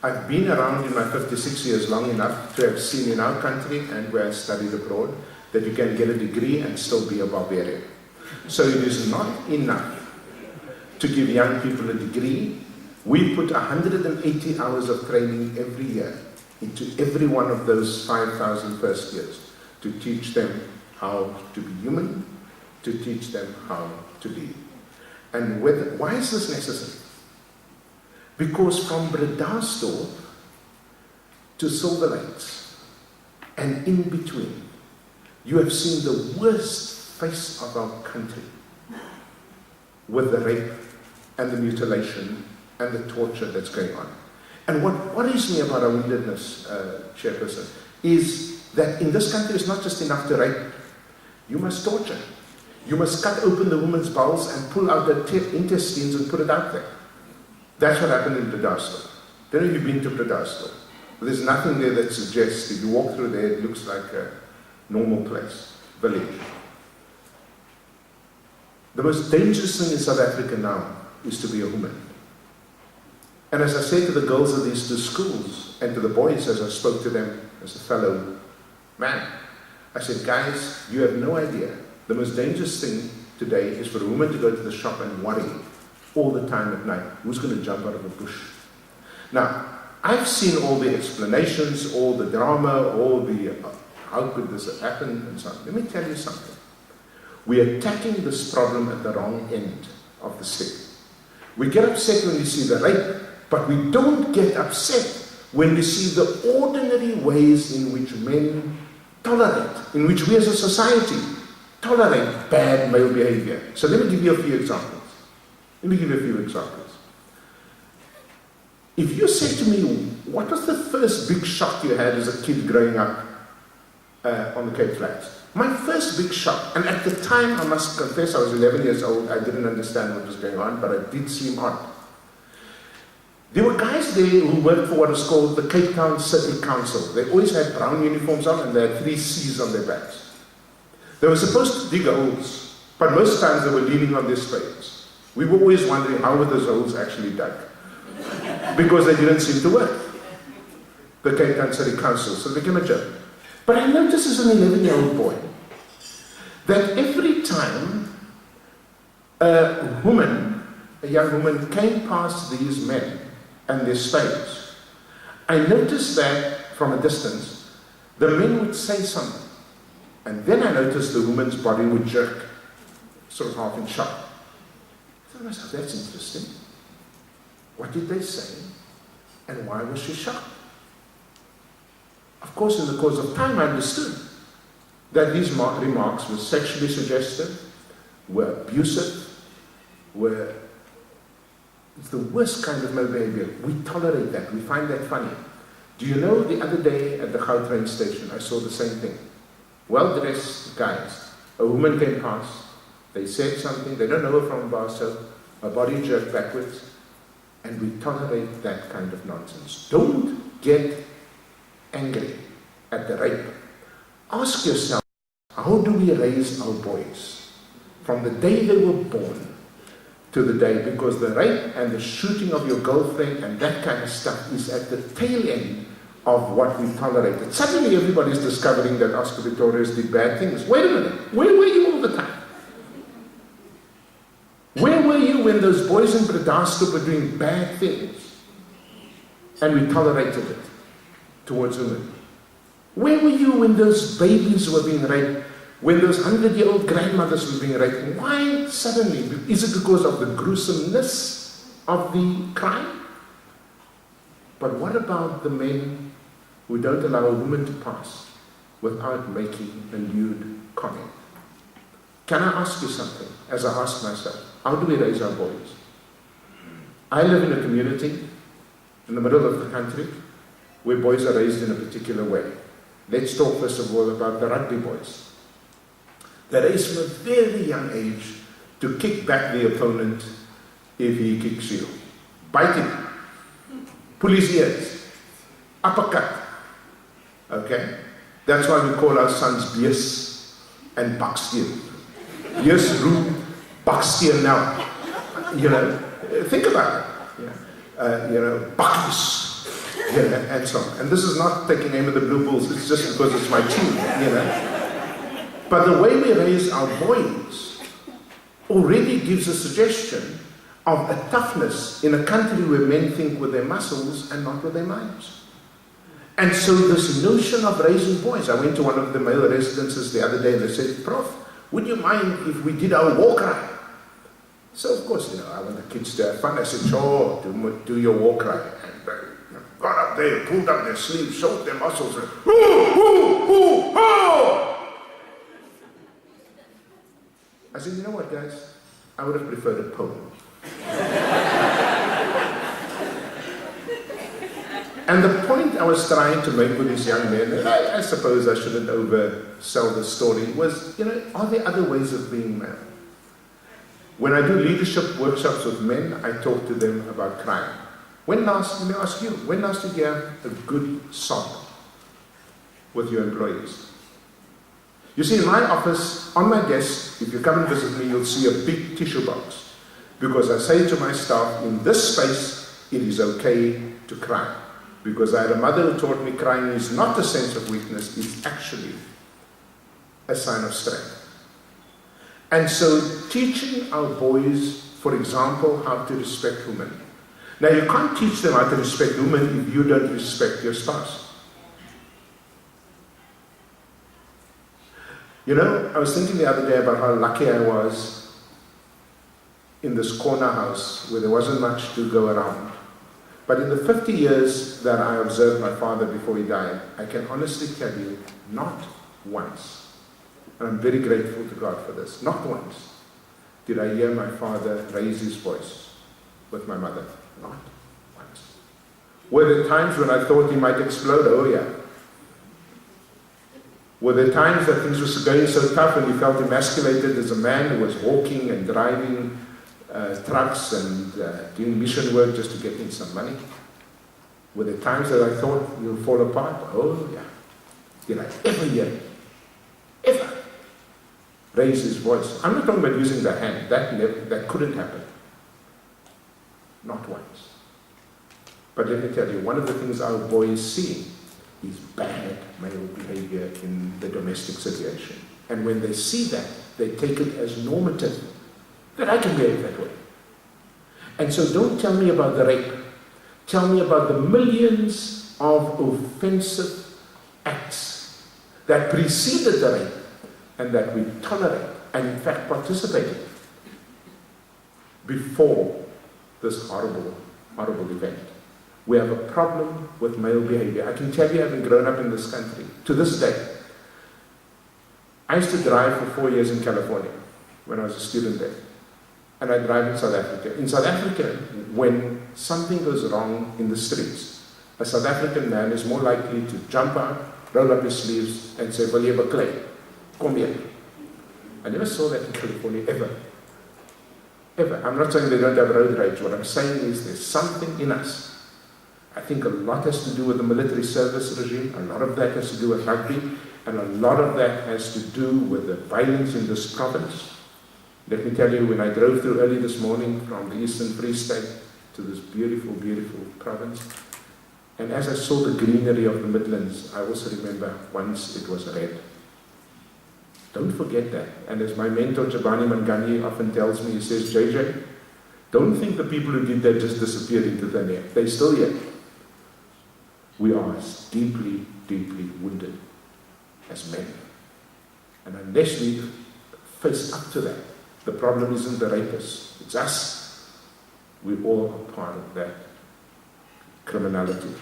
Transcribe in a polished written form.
I've been around in my 56 years long enough to have seen in our country and where I studied abroad that you can get a degree and still be a barbarian. So it is not enough to give young people a degree. We put 180 hours of training every year into every one of those 5,000 first years to teach them how to be human, to teach them how to live. And why is this necessary? Because from Bredasdorp to Silver Lakes and in between, you have seen the worst face of our country with the rape and the mutilation and the torture that's going on. And what worries me about our woundedness, Chairperson, is that in this country it's not just enough to rape. You must torture. You must cut open the woman's bowels and pull out the intestines and put it out there. That's what happened in Bredasdorp. I don't know if you've been to Bredasdorp. There's nothing there that suggests if you walk through there, it looks like a normal place, village. The most dangerous thing in South Africa now is to be a woman. And as I say to the girls of these two schools, and to the boys as I spoke to them as a fellow man, I said, guys, you have no idea. The most dangerous thing today is for a woman to go to the shop and worry all the time at night, who's going to jump out of a bush? Now, I've seen all the explanations, all the drama, all the how could this have happened and so on. Let me tell you something. We're attacking this problem at the wrong end of the stick. We get upset when we see the rape, but we don't get upset when we see the ordinary ways in which men tolerate, in which we as a society tolerate bad male behavior. So let me give you a few examples. If you say to me, what was the first big shock you had as a kid growing up on the Cape Flats? My first big shock, and at the time, I must confess, I was 11 years old, I didn't understand what was going on, but it did seem odd. There were guys there who worked for what is called the Cape Town City Council. They always had brown uniforms on and they had 3 C's on their backs. They were supposed to dig holes, but most times they were leaning on their spades. We were always wondering how were those holes actually dug, because they didn't seem to work. The Cape Town City Council, so it became a joke. But I noticed as an 11-year-old boy that every time a young woman came past these men and their spades, I noticed that from a distance, the men would say something. And then I noticed the woman's body would jerk, sort of half in shock. I thought to myself, that's interesting. What did they say? And why was she shocked? Of course, in the course of time, I understood that these remarks were sexually suggestive, were abusive, it's the worst kind of male behavior. We tolerate that. We find that funny. Do you know, the other day at the Gautrain station, I saw the same thing. Well-dressed guys. A woman came past. They said something. They don't know her from Barso. Her body jerked backwards. And we tolerate that kind of nonsense. Don't get angry at the rape. Ask yourself, how do we raise our boys from the day they were born to the day, because the rape and the shooting of your girlfriend and that kind of stuff is at the tail end of what we tolerated. Suddenly everybody's discovering that Oscar Pistorius did bad things. Wait a minute, where were you all the time? Where were you when those boys in Bredasdorp were doing bad things and we tolerated it towards women? Where were you when those babies were being raped, when those 100-year-old grandmothers were being raped? Why suddenly? Is it because of the gruesomeness of the crime? But what about the men who don't allow a woman to pass without making a lewd comment? Can I ask you something, as I ask myself? How do we raise our boys? I live in a community in the middle of the country where boys are raised in a particular way. Let's talk first of all about the rugby boys. They're raised from a very young age to kick back the opponent if he kicks you. Bite him, pull his ears, uppercut. Okay? That's why we call our sons Beers and Baksteen. Beers root, Baksteen now. You know, think about it. Yeah. Bakkies. and so on. And this is not taking aim at the Blue Bulls, it's just because it's my team, But the way we raise our boys already gives a suggestion of a toughness in a country where men think with their muscles and not with their minds. And so this notion of raising boys, I went to one of the male residences the other day and they said, Prof, would you mind if we did our war cry? So of course, I want the kids to have fun. I said, sure, do your war cry. And got up there, pulled up their sleeves, showed their muscles, and I said, you know what, guys? I would have preferred a poem. And the point I was trying to make with these young men, and I suppose I shouldn't oversell the story, was, are there other ways of being male? When I do leadership workshops with men, I talk to them about crying. Let me ask you, when last did you have a good sob with your employees? You see, in my office, on my desk, if you come and visit me, you'll see a big tissue box. Because I say to my staff, in this space, it is okay to cry. Because I had a mother who taught me crying is not a sense of weakness, it's actually a sign of strength. And so teaching our boys, for example, how to respect women. Now you can't teach them how to respect women if you don't respect your spouse. I was thinking the other day about how lucky I was in this corner house where there wasn't much to go around. But in the 50 years that I observed my father before he died, I can honestly tell you, not once, and I'm very grateful to God for this, not once did I hear my father raise his voice with my mother. Not once. Were there times when I thought he might explode? Oh yeah. Were there times that things were going so tough and he felt emasculated as a man who was walking and driving trucks and doing mission work just to get in some money? Were there times that I thought he'll fall apart? Oh yeah. Did I ever hear, ever raise his voice? I'm not talking about using the hand. That couldn't happen. Not once. But let me tell you, one of the things our boys see is bad male behavior in the domestic situation. And when they see that, they take it as normative, that I can behave that way. And so don't tell me about the rape. Tell me about the millions of offensive acts that preceded the rape and that we tolerate and in fact participate in before this horrible, horrible event. We have a problem with male behavior. I can tell you, having grown up in this country, to this day, I used to drive for 4 years in California when I was a student there. And I drive in South Africa. In South Africa, when something goes wrong in the streets, a South African man is more likely to jump out, roll up his sleeves, and say, "Wil jy beklei? Kom hier." I never saw that in California, ever. Ever. I'm not saying they don't have road rage. What I'm saying is there's something in us. I think a lot has to do with the military service regime. A lot of that has to do with rugby. And a lot of that has to do with the violence in this province. Let me tell you, when I drove through early this morning from the Eastern Free State to this beautiful, beautiful province, and as I saw the greenery of the Midlands, I also remember once it was red. Don't forget that. And as my mentor, Jabani Mangani, often tells me, he says, JJ, don't think the people who did that just disappeared into thin air. They're still here. We are deeply, deeply wounded as men. And unless we face up to that, the problem isn't the rapists, it's us. We all are part of that criminality.